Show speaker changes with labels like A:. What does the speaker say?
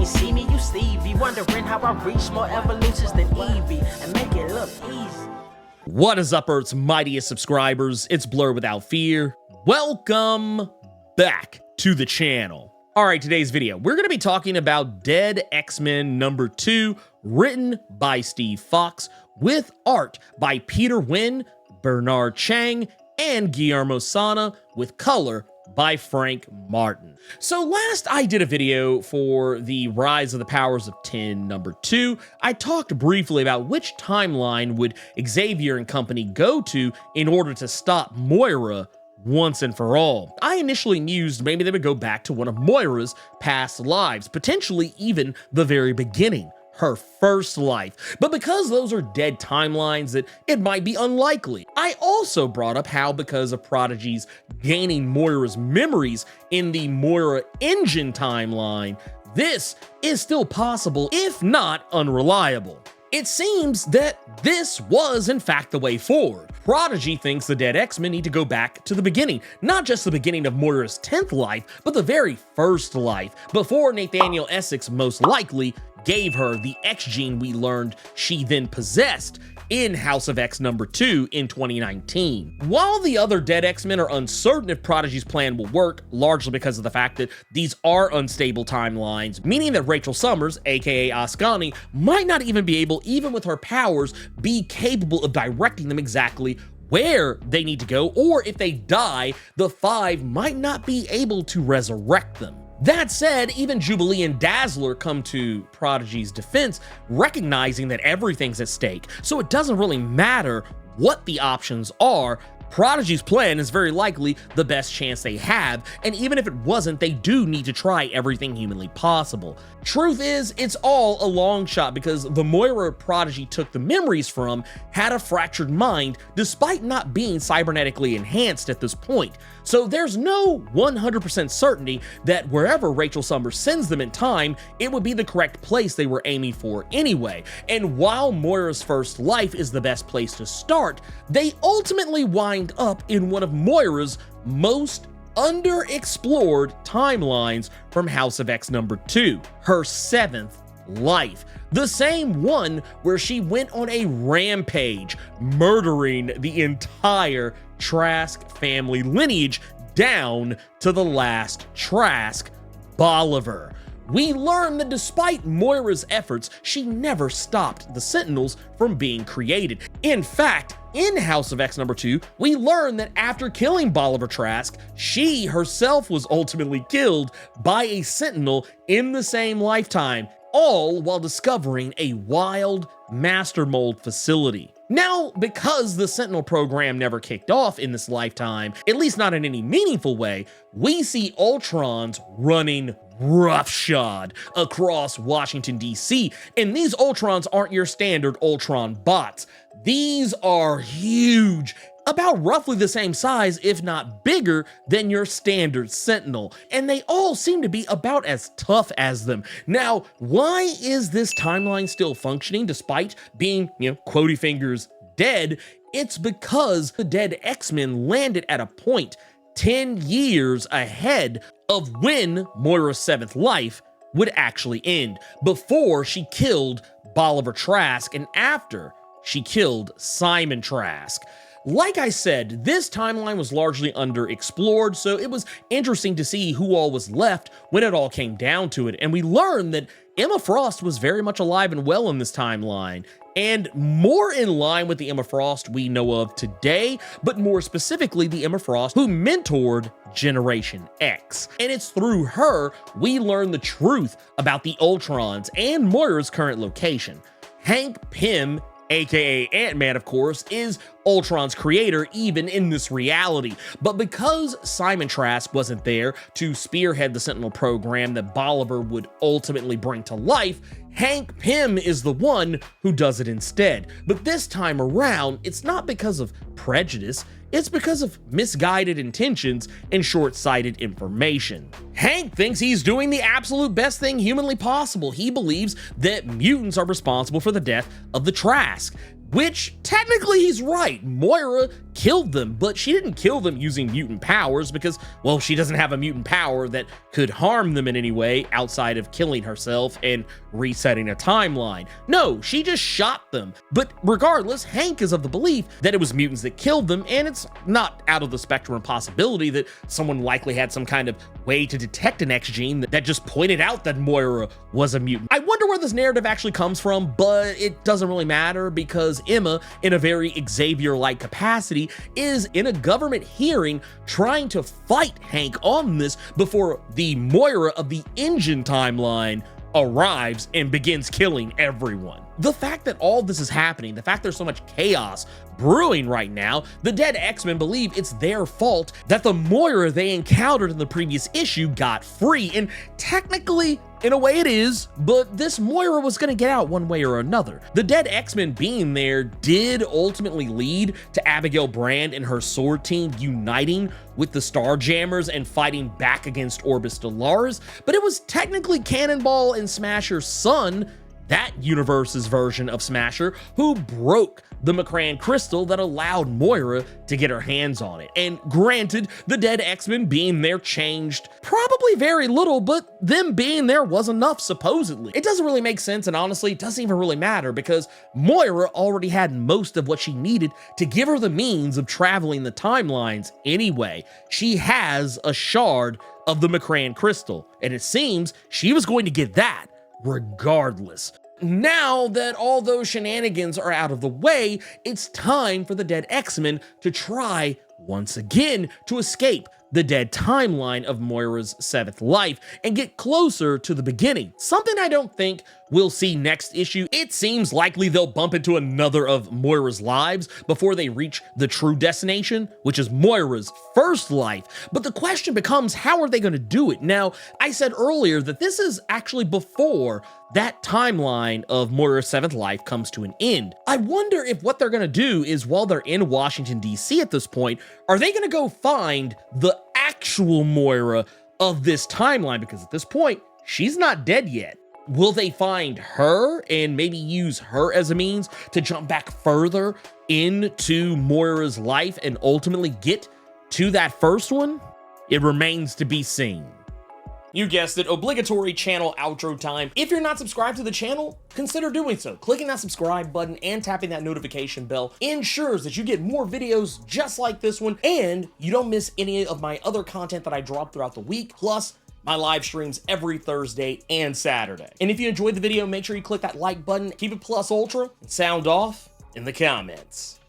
A: ain't see me, you Stevie. Wondering how I reach more evolutions than Eevee and make it look easy.
B: What is up, Earth's mightiest subscribers? It's Blerd without fear. Welcome back to the channel. All right, today's video, we're going to be talking about Dead X-Men #2, written by Steve Fox, with art by Peter Wynn, Bernard Chang, and Guillermo Sana, with color by Frank Martin. So last I did a video for the Rise of the Powers of 10 #2, I talked briefly about which timeline would Xavier and company go to in order to stop Moira once and for all. I initially mused maybe they would go back to one of Moira's past lives, potentially even the very beginning, her first life. But because those are dead timelines, that it might be unlikely. I also brought up how because of Prodigy's gaining Moira's memories in the Moira Engine timeline, this is still possible, if not unreliable. It seems that this was, in fact, the way forward. Prodigy thinks the dead X-Men need to go back to the beginning, not just the beginning of Moira's 10th life, but the very first life, before Nathaniel Essex most likely gave her the X gene we learned she then possessed in House of X #2 in 2019. While the other dead X-Men are uncertain if Prodigy's plan will work, largely because of the fact that these are unstable timelines, meaning that Rachel Summers, aka Ascani, might not even be able, even with her powers, be capable of directing them exactly where they need to go, or if they die, the Five might not be able to resurrect them. That said, even Jubilee and Dazzler come to Prodigy's defense, recognizing that everything's at stake, so it doesn't really matter what the options are. Prodigy's plan is very likely the best chance they have, and even if it wasn't, they do need to try everything humanly possible. Truth is, it's all a long shot because the Moira Prodigy took the memories from had a fractured mind despite not being cybernetically enhanced at this point. So there's no 100% certainty that wherever Rachel Summers sends them in time, it would be the correct place they were aiming for anyway. And while Moira's first life is the best place to start, they ultimately wind up in one of Moira's most underexplored timelines from House of X #2, her 7th life. The same one where she went on a rampage, murdering the entire Trask family lineage down to the last Trask, Bolivar. We learn that despite Moira's efforts, she never stopped the Sentinels from being created. In fact, in House of X #2, we learn that after killing Bolivar Trask, she herself was ultimately killed by a Sentinel in the same lifetime, all while discovering a wild master mold facility. Now, because the Sentinel program never kicked off in this lifetime, at least not in any meaningful way, we see Ultrons running roughshod across Washington, D.C., and these Ultrons aren't your standard Ultron bots. These are huge, about roughly the same size, if not bigger, than your standard Sentinel, and they all seem to be about as tough as them. Now, why is this timeline still functioning despite being, quotey fingers, dead? It's because the dead X-Men landed at a point 10 years ahead of when Moira's 7th life would actually end, before she killed Bolivar Trask and after she killed Simon Trask. Like I said, this timeline was largely underexplored, so it was interesting to see who all was left when it all came down to it, and we learned that Emma Frost was very much alive and well in this timeline, and more in line with the Emma Frost we know of today, but more specifically the Emma Frost who mentored Generation X. And it's through her we learn the truth about the Ultrons and Moira's current location. Hank Pym, aka Ant-Man, of course, is Ultron's creator even in this reality. But because Simon Trask wasn't there to spearhead the Sentinel program that Bolivar would ultimately bring to life, Hank Pym is the one who does it instead. But this time around, it's not because of prejudice, it's because of misguided intentions and short-sighted information. Hank thinks he's doing the absolute best thing humanly possible. He believes that mutants are responsible for the death of the Trask. which technically he's right. Moira killed them, but she didn't kill them using mutant powers because, well, she doesn't have a mutant power that could harm them in any way outside of killing herself and resetting a timeline. No, she just shot them. But regardless, Hank is of the belief that it was mutants that killed them, and it's not out of the spectrum of possibility that someone likely had some kind of way to detect an X gene that just pointed out that Moira was a mutant. I wonder where this narrative actually comes from, but it doesn't really matter because Emma, in a very Xavier-like capacity, is in a government hearing trying to fight Hank on this before the Moira of the Engine timeline arrives and begins killing everyone. The fact that all this is happening, the fact there's so much chaos brewing right now, the dead X-Men believe it's their fault that the Moira they encountered in the previous issue got free, and technically, in a way it is, but this Moira was gonna get out one way or another. The dead X-Men being there did ultimately lead to Abigail Brand and her sword team uniting with the Starjammers and fighting back against Orbis Stellaris, but it was technically Cannonball and Smasher's son, that universe's version of Smasher, who broke the McCran crystal that allowed Moira to get her hands on it. And granted, the dead X-Men being there changed probably very little, but them being there was enough, supposedly. It doesn't really make sense, and honestly, it doesn't even really matter because Moira already had most of what she needed to give her the means of traveling the timelines anyway. She has a shard of the McCran crystal, and it seems she was going to get that regardless. Now that all those shenanigans are out of the way, it's time for the dead X-Men to try once again to escape the dead timeline of Moira's 7th life and get closer to the beginning. Something I don't think we'll see next issue. It seems likely they'll bump into another of Moira's lives before they reach the true destination, which is Moira's 1st life. But the question becomes, how are they going to do it? Now, I said earlier that this is actually before that timeline of Moira's 7th life comes to an end. I wonder if what they're going to do is, while they're in Washington, D.C. at this point, are they going to go find the actual Moira of this timeline? Because at this point, she's not dead yet. Will they find her and maybe use her as a means to jump back further into Moira's life and ultimately get to that first one? It remains to be seen. You guessed it, obligatory channel outro time. If you're not subscribed to the channel, consider doing so. Clicking that subscribe button and tapping that notification bell ensures that you get more videos just like this one, and you don't miss any of my other content that I drop throughout the week, plus my live streams every Thursday and Saturday. And if you enjoyed the video, make sure you click that like button, keep it plus ultra, and sound off in the comments.